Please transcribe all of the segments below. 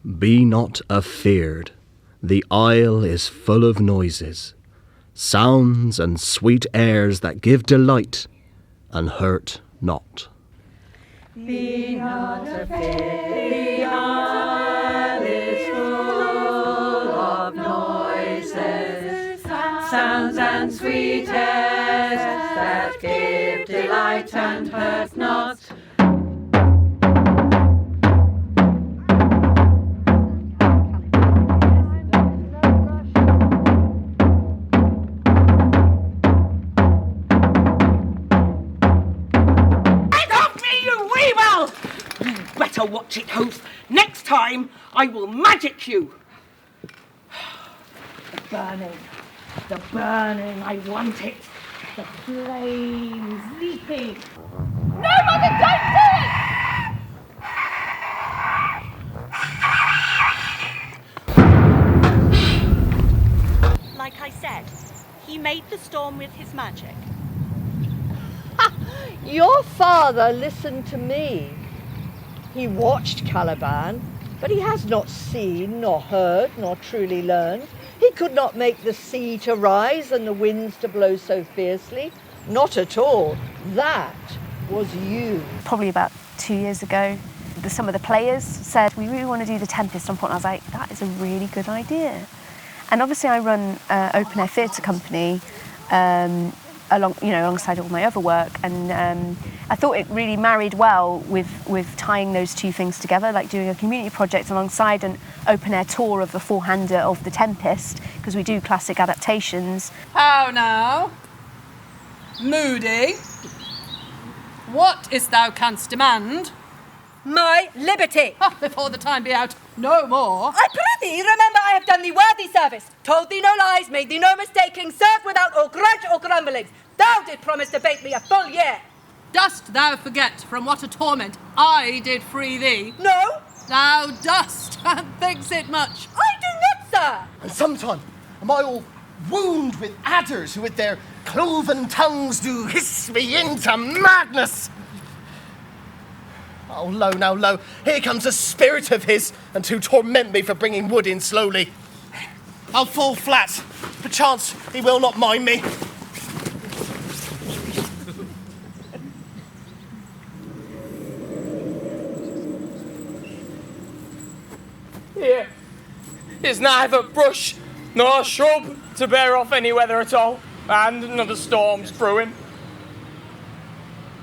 Be not afeard, the isle is full of noises, sounds and sweet airs that give delight and hurt not. Be not afraid, the isle is full of noises, sounds and sweet airs that give delight and hurt not. Watch it, host. Next time, I will magic you. The burning, I want it. The flames leaping. No, Mother, don't do it! Like I said, he made the storm with his magic. Your father listened to me. He watched Caliban, but he has not seen, nor heard, nor truly learned. He could not make the sea to rise and the winds to blow so fiercely. Not at all. That was you. Probably about 2 years ago, some of the players said, we really want to do the Tempest on Port. And I was like, that is a really good idea. And obviously I run an open-air theatre company alongside all my other work, and I thought it really married well with tying those two things together, like doing a community project alongside an open-air tour of the four-hander of the Tempest, because we do classic adaptations. How now? Moody, what is thou canst demand? My liberty. Before the time be out, no more. I prithee, remember I have done thee worthy service, told thee no lies, made thee no mistaking, served without or grudge or grumblings. Thou did promise to bait me a full year. Dost thou forget from what a torment I did free thee? No. Thou dost, and thinks it much. I do not, sir. And sometime am I all wound with adders who with their cloven tongues do hiss me into madness. Oh, lo, now, lo, here comes a spirit of his, and to torment me for bringing wood in slowly. I'll fall flat. Perchance he will not mind me. Here is neither bush nor shrub to bear off any weather at all, and another storm's brewing.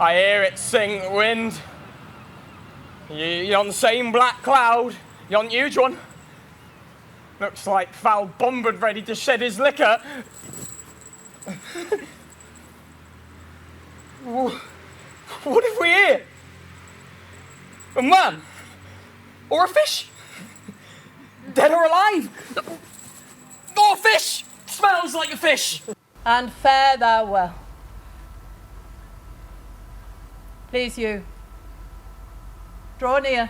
I hear it sing the wind. Yon same black cloud, yon huge one, looks like foul Bombard ready to shed his liquor. What if we hear? A man? Or a fish? Dead or alive? Or a fish! Smells like a fish! And fare thou well. Please you. Draw near.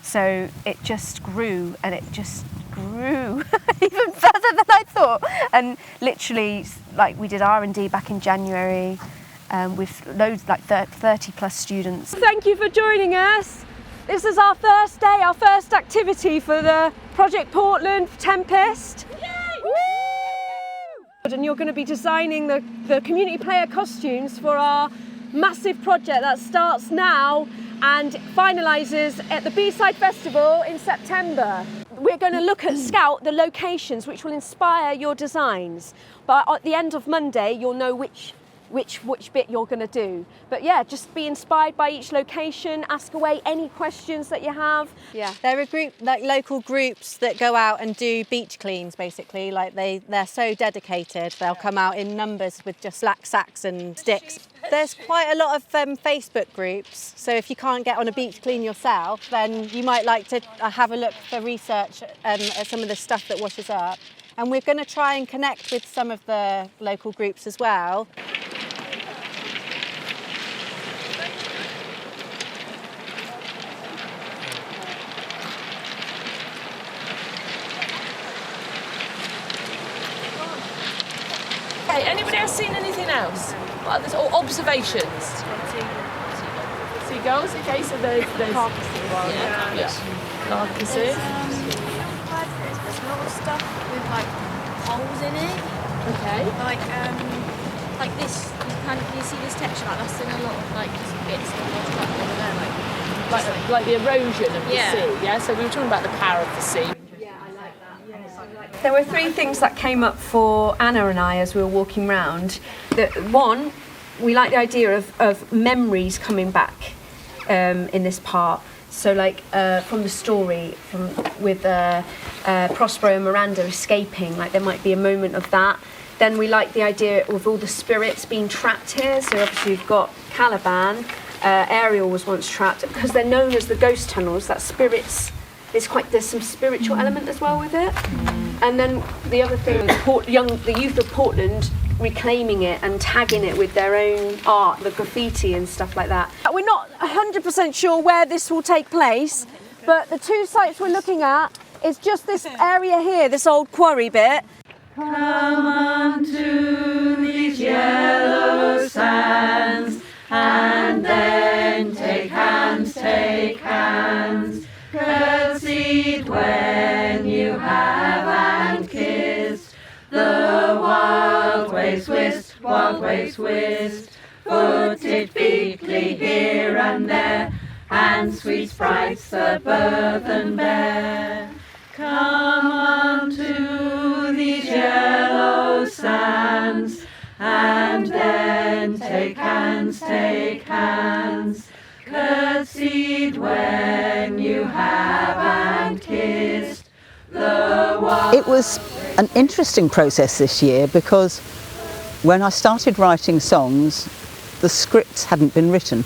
So it just grew, and it just grew even further than I thought. And literally, like, we did R&D back in January with loads, like 30 plus students. Thank you for joining us. This is our first day, our first activity for the Project Portland Tempest. Woo! And you're going to be designing the community player costumes for our massive project that starts now and finalises at the B-Side Festival in September. We're going to scout the locations which will inspire your designs. But at the end of Monday, you'll know which bit you're going to do. But yeah, just be inspired by each location, ask away any questions that you have. Yeah, they're a group, like local groups that go out and do beach cleans basically. Like they're so dedicated, they'll come out in numbers with just black sacks and sticks. There's quite a lot of Facebook groups, so if you can't get on a beach clean yourself, then you might like to have a look for research at some of the stuff that washes up. And we're going to try and connect with some of the local groups as well. Anybody else seen anything else? What others? Or observations? Seagulls. Okay, so there's carcasses. Carcasses. There's a lot of stuff with like holes in it. Okay. Like this. You see this texture? Like that's in a lot of like bits that are like over there, like the erosion of the sea. Yeah. So we were talking about the power of the sea. There were three things that came up for Anna and I as we were walking round. One, we like the idea of memories coming back in this part. So like from the story, with Prospero and Miranda escaping, like there might be a moment of that. Then we like the idea of all the spirits being trapped here. So obviously we've got Caliban, Ariel was once trapped, because they're known as the ghost tunnels, that spirits, there's some spiritual element as well with it. And then the other thing, the youth of Portland reclaiming it and tagging it with their own art, the graffiti and stuff like that. We're not 100% sure where this will take place, but the two sites we're looking at is just this area here, this old quarry bit. Come unto these yellow sands, and then take hands, curtsied when you have and kissed. The wild waves whist, footed featly here and there, and sweet sprites the burthen bear. Come unto these yellow sands, and then take hands, curtsied when you have and kissed the wild. It was an interesting process this year because when I started writing songs, the scripts hadn't been written.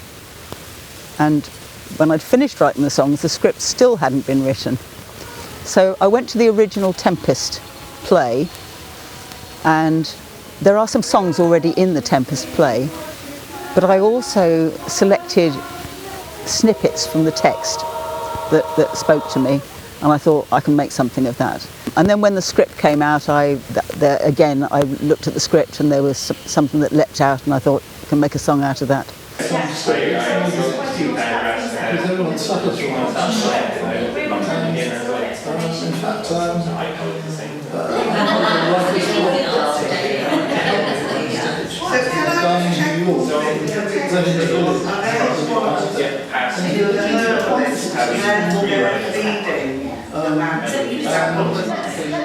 And when I'd finished writing the songs, the scripts still hadn't been written. So I went to the original Tempest play, and there are some songs already in the Tempest play, but I also selected snippets from the text that spoke to me, and I thought I can make something of that. And then when the script came out, I looked at the script and there was something that leapt out, and I thought I can make a song out of that.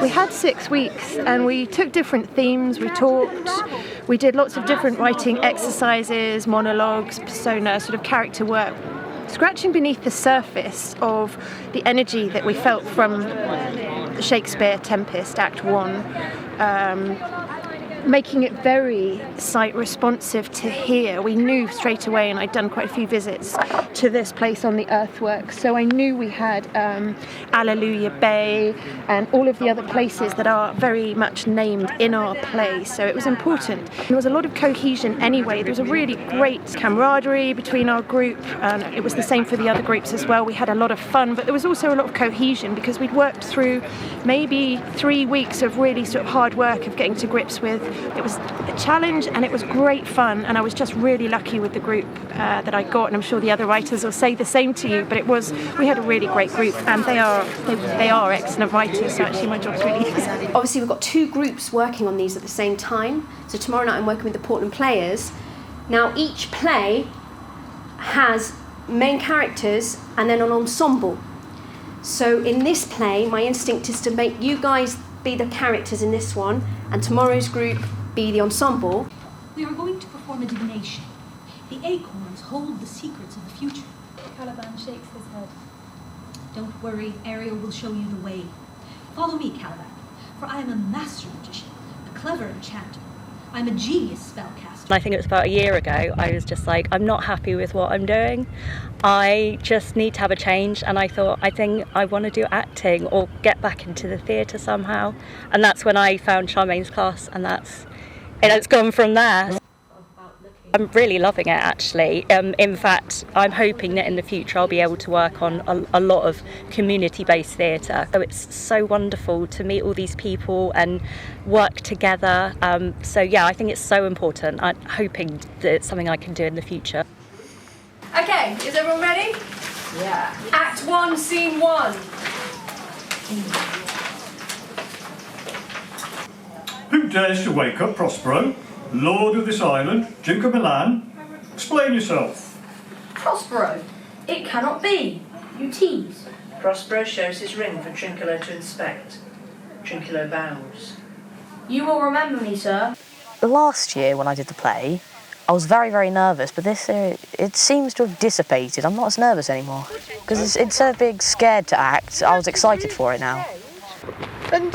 We had 6 weeks and we took different themes, we talked, we did lots of different writing exercises, monologues, persona, sort of character work, scratching beneath the surface of the energy that we felt from Shakespeare Tempest Act 1. Making it very sight responsive to here. We knew straight away, and I'd done quite a few visits to this place on the earthworks, so I knew we had Alleluia Bay and all of the other places that are very much named in our play, so it was important. There was a lot of cohesion anyway. There was a really great camaraderie between our group, and it was the same for the other groups as well. We had a lot of fun, but there was also a lot of cohesion because we'd worked through maybe 3 weeks of really sort of hard work of getting to grips with. It was a challenge and it was great fun, and I was just really lucky with the group that I got, and I'm sure the other writers will say the same to you, but we had a really great group, and they are excellent writers, so actually my job's really easy. Obviously we've got 2 groups working on these at the same time, so tomorrow night I'm working with the Portland players. Now each play has main characters and then an ensemble. So in this play my instinct is to make you guys be the characters in this one, and tomorrow's group be the ensemble. We are going to perform a divination. The acorns hold the secrets of the future. Caliban shakes his head. Don't worry, Ariel will show you the way. Follow me, Caliban, for I am a master magician, a clever enchanter. I'm a genius spellcaster. I think it was about a year ago, I was just like, I'm not happy with what I'm doing. I just need to have a change, and I thought, I think I want to do acting or get back into the theatre somehow. And that's when I found Charmaine's class, and it's gone from there. I'm really loving it, actually. In fact, I'm hoping that in the future I'll be able to work on a lot of community-based theatre. So it's so wonderful to meet all these people and work together. So yeah, I think it's so important. I'm hoping that it's something I can do in the future. Okay, is everyone ready? Yeah. Act 1, Scene 1. Who dares to wake up Prospero, Lord of this island, Duke of Milan? Explain yourself. Prospero, it cannot be. You tease. Prospero shows his ring for Trinculo to inspect. Trinculo bows. You will remember me, sir. Last year when I did the play, I was very, very nervous, but this year it seems to have dissipated. I'm not as nervous anymore. Because instead of being scared to act, I was excited for it now. And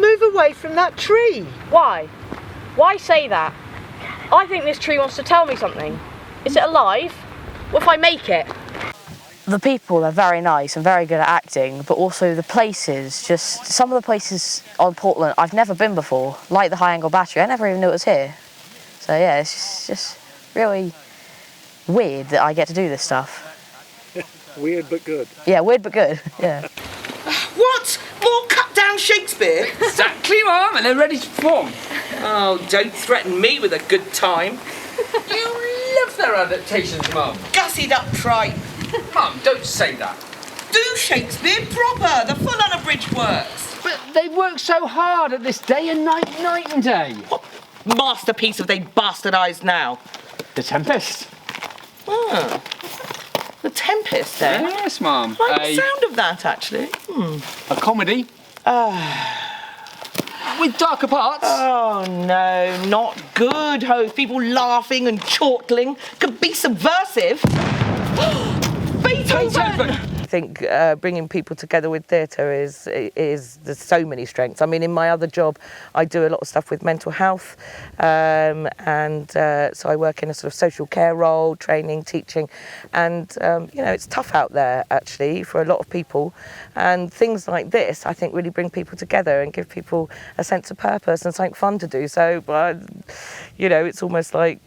move away from that tree. Why? Why say that? I think this tree wants to tell me something. Is it alive? What if I make it? The people are very nice and very good at acting, but also the places, just some of the places on Portland I've never been before, like the High Angle Battery. I never even knew it was here. So yeah, it's just really weird that I get to do this stuff. Weird but good. Yeah, weird but good, yeah. What? More cut down Shakespeare? Exactly, Mum, and they're ready to perform. Oh, don't threaten me with a good time. You love their adaptations, Mum. Gussied up tripe. Mum, don't say that. Do Shakespeare proper, the full unabridged works. But they work so hard at this day and night and day. What masterpiece have they bastardised now? The Tempest. Oh. The Tempest, eh? Yes, Mum. I like the sound of that, actually. A comedy. With darker parts. Oh, no, not good, Hope. People laughing and chortling could be subversive. Beethoven! I think bringing people together with theatre is there's so many strengths. I mean, in my other job, I do a lot of stuff with mental health, and so I work in a sort of social care role, training, teaching, and you know, it's tough out there actually for a lot of people, and things like this I think really bring people together and give people a sense of purpose and something fun to do. So, you know, it's almost like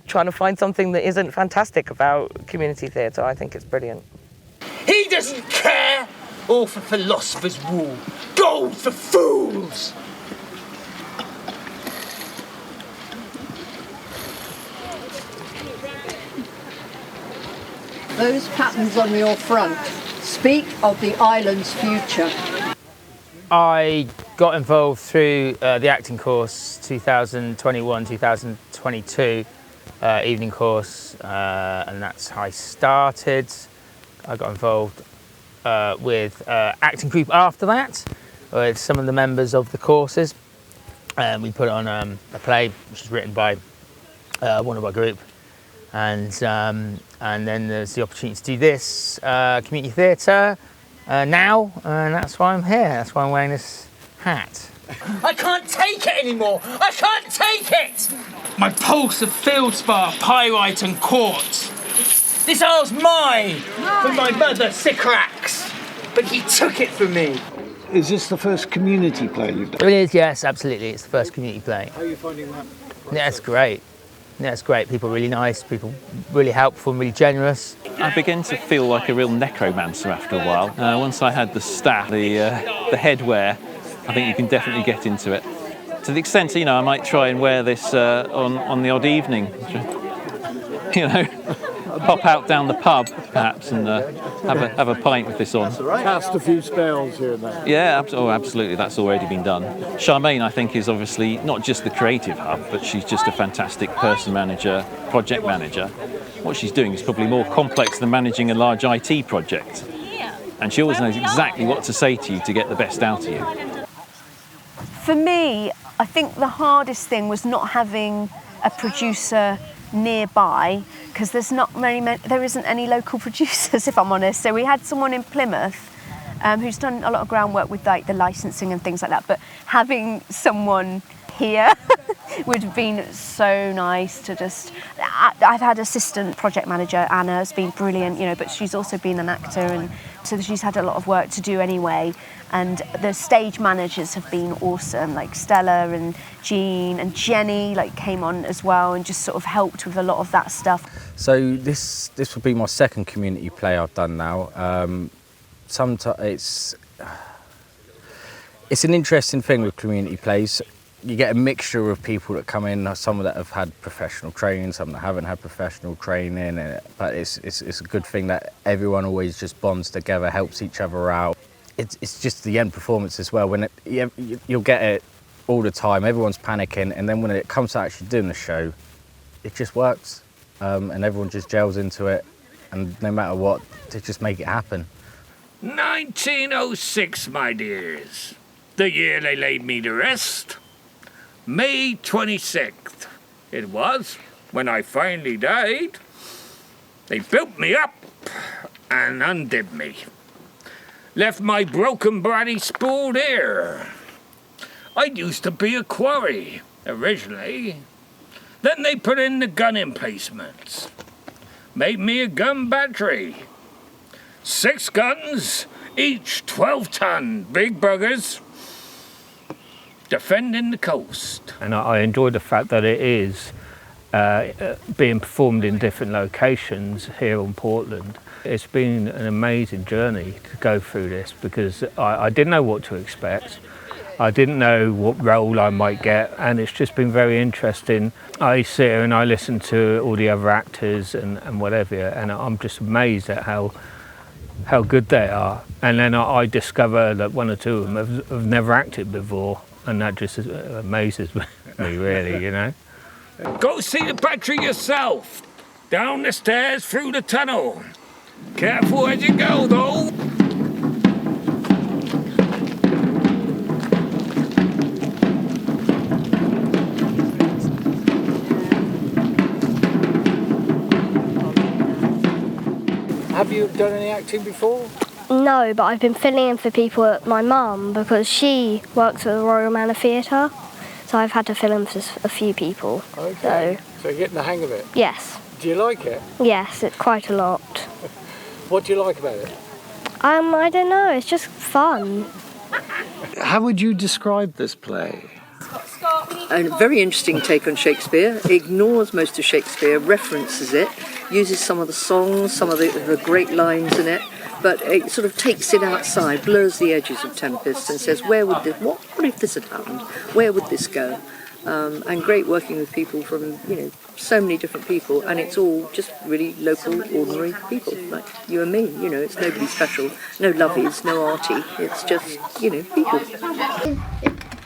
trying to find something that isn't fantastic about community theatre. I think it's brilliant. He doesn't care! All for philosopher's wool. Gold for fools! Those patterns on your front speak of the island's future. I got involved through the acting course 2021-2022 evening course, and that's how I started. I got involved with acting group after that, with some of the members of the courses. We put on a play which was written by one of our group, and then there's the opportunity to do this community theatre now, and that's why I'm here. That's why I'm wearing this hat. I can't take it anymore! I can't take it! My pulse of feldspar, pyrite and quartz. This isle's mine, from my mother, Sycorax. But he took it from me. Is this the first community play you've done? It is, yes, absolutely. It's the first community play. How are you finding that? Yeah, it's great. Yeah, it's great. People are really nice, people really helpful and really generous. I began to feel like a real necromancer after a while. Once I had the staff, the headwear, I think you can definitely get into it. To the extent, you know, I might try and wear this on the odd evening. You know, pop out down the pub perhaps and have a pint with this on. Cast a few spells here and there. Yeah, absolutely. That's already been done. Charmaine, I think, is obviously not just the creative hub, but she's just a fantastic person manager, project manager. What she's doing is probably more complex than managing a large IT project. And she always knows exactly what to say to you to get the best out of you. For me, I think the hardest thing was not having a producer nearby, because there isn't any local producers, if I'm honest. So we had someone in Plymouth who's done a lot of groundwork with like the licensing and things like that, but having someone here would have been so nice to just... I've had assistant project manager, Anna, has been brilliant, you know, but she's also been an actor, and so she's had a lot of work to do anyway. And the stage managers have been awesome, like Stella and Jean and Jenny came on as well and just sort of helped with a lot of that stuff. So this will be my second community play I've done now. Sometimes it's an interesting thing with community plays. You get a mixture of people that come in, some that have had professional training, some that haven't had professional training, but it's a good thing that everyone always just bonds together, helps each other out. It's just the end performance as well. When you'll get it all the time, everyone's panicking, and then when it comes to actually doing the show, it just works, and everyone just gels into it, and no matter what, they just make it happen. 1906, my dears, the year they laid me to rest. May 26th it was, when I finally died. They built me up and undid me. Left my broken body spooled here. I used to be a quarry, originally. Then they put in the gun emplacements. Made me a gun battery. 6 guns, each 12-ton, big buggers, defending the coast. And I enjoy the fact that it is being performed in different locations here on Portland. It's been an amazing journey to go through this because I didn't know what to expect. I didn't know what role I might get, and it's just been very interesting. I sit here and I listen to all the other actors and whatever, and I'm just amazed at how good they are. And then I discover that 1 or 2 of them have never acted before, and that just amazes me really, you know. Go see the battery yourself. Down the stairs, through the tunnel. Careful as you go, though. Have you done any acting before? No, but I've been filling in for people at my mum because she works at the Royal Manor Theatre, so I've had to fill in for a few people. Okay. So you're getting the hang of it? Yes. Do you like it? Yes, it's quite a lot. What do you like about it? I don't know, it's just fun. How would you describe this play? A very interesting take on Shakespeare. It ignores most of Shakespeare, references it, uses some of the songs, some of the great lines in it, but it sort of takes it outside, blurs the edges of Tempest and says, what if this had happened? Where would this go? And great working with people from, so many different people, and it's all just really local, ordinary people, like you and me, it's nobody special, no lovies, no arty, it's just, people.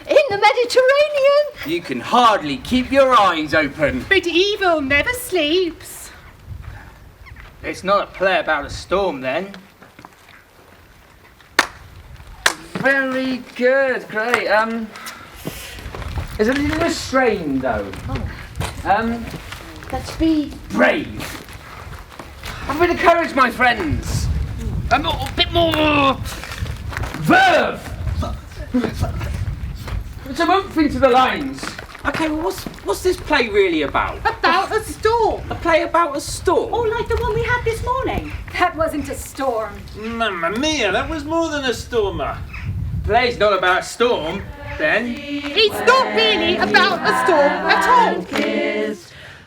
In the Mediterranean! You can hardly keep your eyes open. But evil never sleeps. It's not a play about a storm, then. Very good, great. It's a little restrained, though. Let's be brave. Have a bit of courage, my friends. A bit more verve. It's a month into the lines. Okay, well, what's this play really about? About a storm. A play about a storm? Oh, like the one we had this morning. That wasn't a storm. Mamma mia, that was more than a stormer. Play's not about a storm, then. It's not really about a storm at all.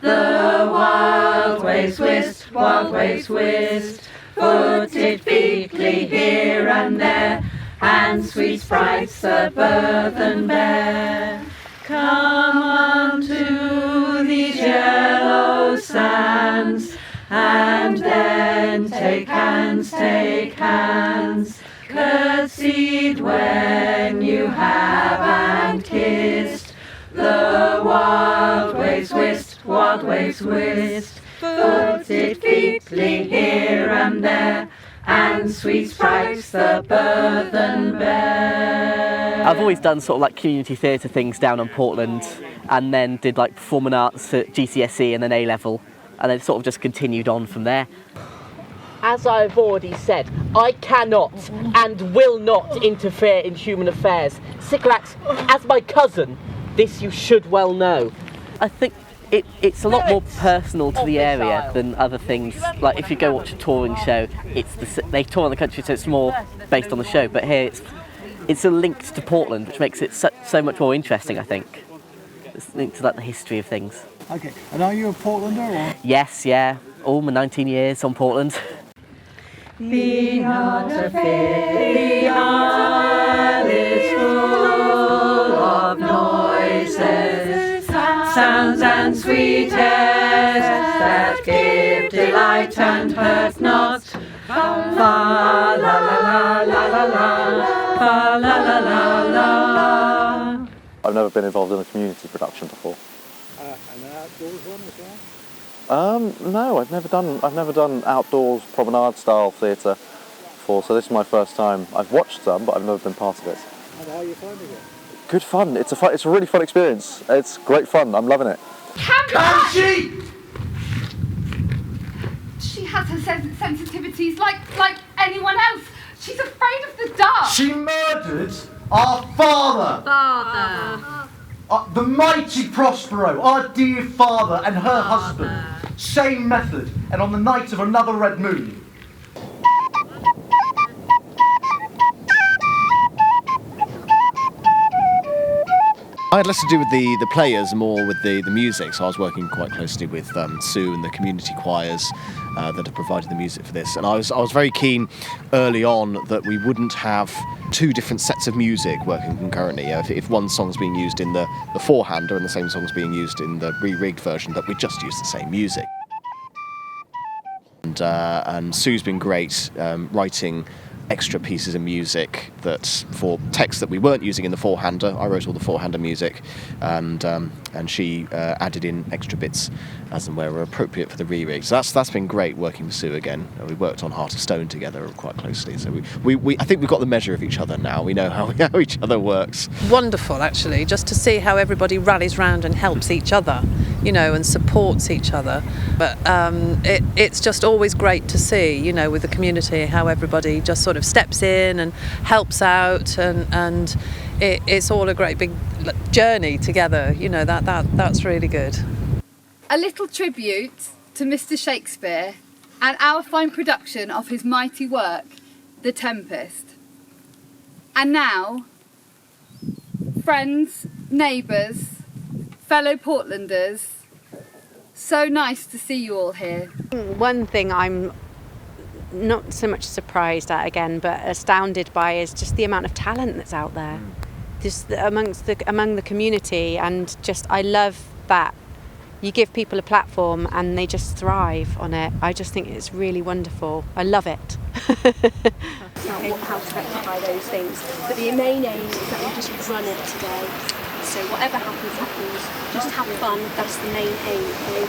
The wild waves whist, wild waves whist, footed featly here and there, and sweet sprites the burthen bear. Come unto these yellow sands, and then take hands, curtsied when you have and kissed. The wild waves whist, footed featly here and there, and sweet sprites the burthen bear. I've always done sort of like community theatre things down on Portland, and then did like performing arts at GCSE and then A-level, and then sort of just continued on from there. As I've already said, I cannot and will not interfere in human affairs. Sycorax, as my cousin, this you should well know. I think it's a lot more personal to the area than other things. Like if you go watch a touring show, they tour in the country, so it's more based on the show. But here it's linked to Portland, which makes it so much more interesting, I think. It's linked to like the history of things. Okay, and are you a Portlander or? Yes, yeah, all my 19 years on Portland. Be not afraid, the isle is full of noises, sounds and sweet airs that give delight and hurt not. Fa la la la la la la, fa la la la la. I've never been involved in a community production before. An outdoors one as well? No, I've never done outdoors promenade style theatre before, so this is my first time. I've watched some, but I've never been part of it. And how are you finding it? Good fun. It's a really fun experience. It's great fun. I'm loving it. Can she? She has her sensitivities like anyone else. She's afraid of the dark. She murdered our father. The mighty Prospero, our dear father, and her husband. Same method, and on the night of another red moon. I had less to do with the players, more with the music, so I was working quite closely with Sue and the community choirs that had provided the music for this. And I was very keen early on that we wouldn't have two different sets of music working concurrently. If one song's being used in the four-hander and the same song's being used in the re-rigged version, that we just use the same music. And Sue's been great writing extra pieces of music that for text that we weren't using in the four-hander. I wrote all the four-hander music, and she added in extra bits as and where were appropriate for the re-rig. So that's been great working with Sue again. We worked on Heart of Stone together quite closely, so we I think we've got the measure of each other now. We know how each other works. Wonderful, actually, just to see how everybody rallies round and helps each other, you know, and supports each other. But it's just always great to see, you know, with the community, how everybody just sort of steps in and helps out, and it's all a great big journey together. You know, that's really good. A little tribute to Mr. Shakespeare and our fine production of his mighty work, The Tempest. And now, friends, neighbours, fellow Portlanders, so nice to see you all here. One thing I'm not so much surprised at again, but astounded by is just the amount of talent that's out there, just among the community, and just I love that you give people a platform and they just thrive on it. I just think it's really wonderful. I love it. It's not how to rectify those things, but the main aim is that we just run it today. So whatever happens, happens. Just have fun. That's the main aim.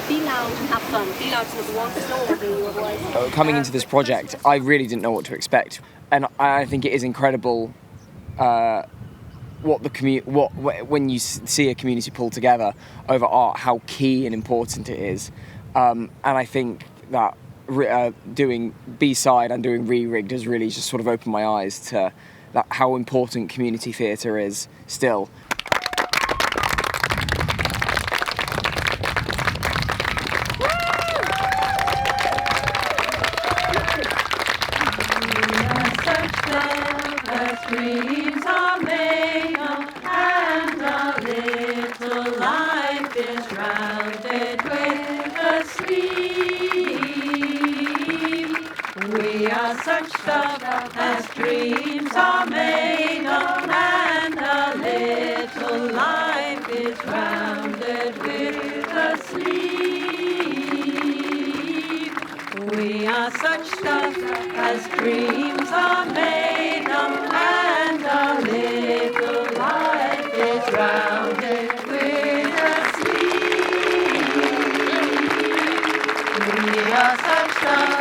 Be loud and have fun. Be loud to the one. No one will do you otherwise. Coming into this project, I really didn't know what to expect, and I think it is incredible when you see a community pull together over art, how key and important it is. And I think that doing B-side and doing re-rigged has really just sort of opened my eyes to how important community theatre is still. Dreams are made of, and our little life is rounded with a sleep. We are such stuff as dreams are made of, and our little life is rounded with a sleep. We are such stuff as dreams are made of, and our little life is rounded with a sleep. We are such stuff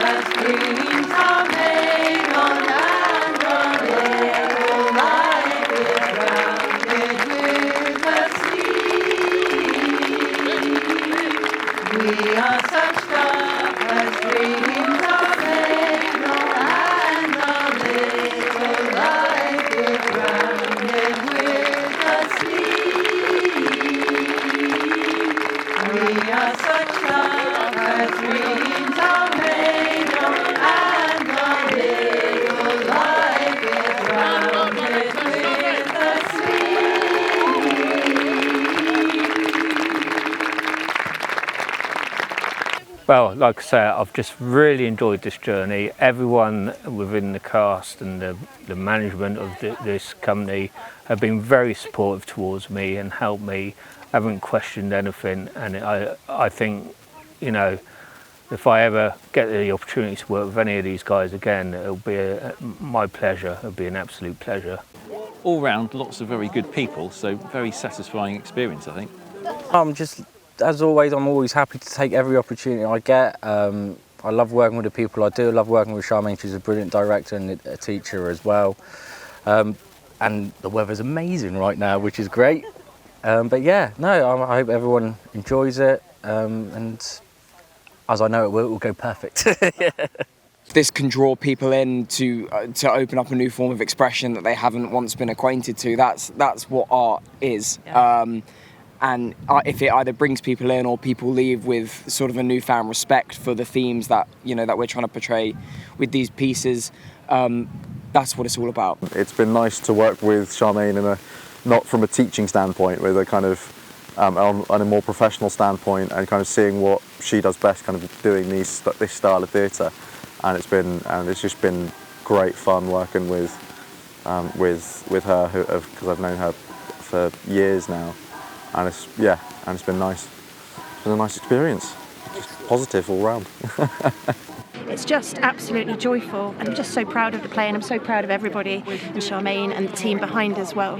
as dreams are made of, and our little life is rounded with a sleep. We are such stuff as dreams are made of, and our Well, like I say, I've just really enjoyed this journey. Everyone within the cast and the management of this company have been very supportive towards me and helped me, haven't questioned anything. And I think, you know, if I ever get the opportunity to work with any of these guys again, it'll be my pleasure. It'll be an absolute pleasure. All round, lots of very good people, so very satisfying experience, I think. As always, I'm always happy to take every opportunity I get. I love working with the people I do. I love working with Charmaine. She's a brilliant director and a teacher as well. And the weather's amazing right now, which is great. But yeah, no, I hope everyone enjoys it. And as I know it will go perfect. Yeah. This can draw people in to open up a new form of expression that they haven't once been acquainted to. That's what art is. Yeah. And if it either brings people in or people leave with sort of a newfound respect for the themes that, you know, that we're trying to portray with these pieces, that's what it's all about. It's been nice to work with Charmaine not from a teaching standpoint, with a kind of on a more professional standpoint, and kind of seeing what she does best, kind of doing this style of theatre. And it's just been great fun working with her, because I've known her for years now. And it's been nice. It's been a nice experience. Just positive all round. It's just absolutely joyful. I'm just so proud of the play, and I'm so proud of everybody, and Charmaine and the team behind as well.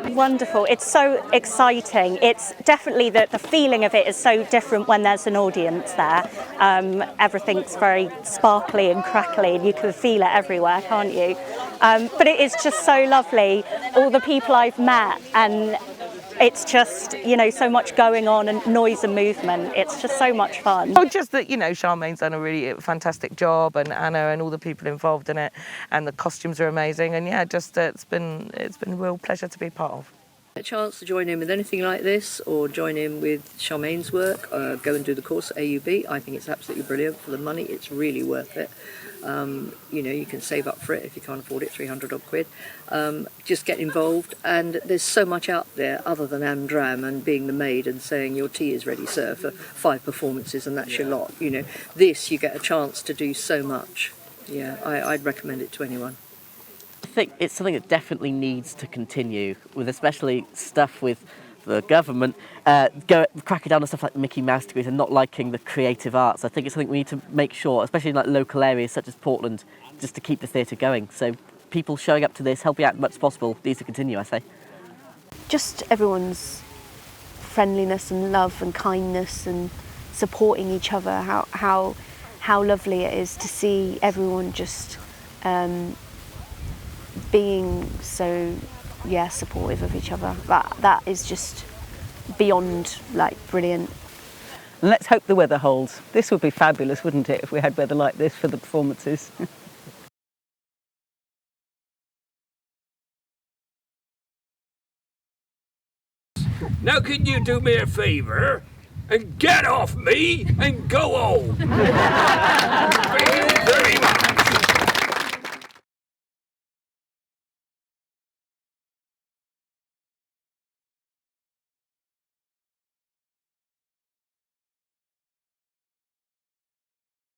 Wonderful. It's so exciting. It's definitely the feeling of it is so different when there's an audience there. Everything's very sparkly and crackly, and you can feel it everywhere, can't you? But it is just so lovely. All the people I've met, and it's just, you know, so much going on and noise and movement. It's just so much fun. Oh, just that, you know, Charmaine's done a really fantastic job, and Anna and all the people involved in it, and the costumes are amazing. And yeah, just it's been a real pleasure to be part of. A chance to join in with anything like this, or join in with Charmaine's work, go and do the course at AUB. I think it's absolutely brilliant. For the money, it's really worth it. You know, you can save up for it if you can't afford it, 300 odd quid. Just get involved, and there's so much out there other than Andram and being the maid and saying your tea is ready, sir, for 5 performances and that's your lot. You know, this, you get a chance to do so much. Yeah, I'd recommend it to anyone. I think it's something that definitely needs to continue, with especially stuff with the government cracking down on stuff like Mickey Mouse degrees and not liking the creative arts. I think it's something we need to make sure, especially in like local areas such as Portland, just to keep the theatre going. So people showing up to this, helping out as much as possible, needs to continue, I say. Just everyone's friendliness and love and kindness and supporting each other. How lovely it is to see everyone just being so supportive of each other. That is just beyond brilliant. And let's hope the weather holds. This would be fabulous, wouldn't it, if we had weather like this for the performances? Now can you do me a favour and get off me and go home?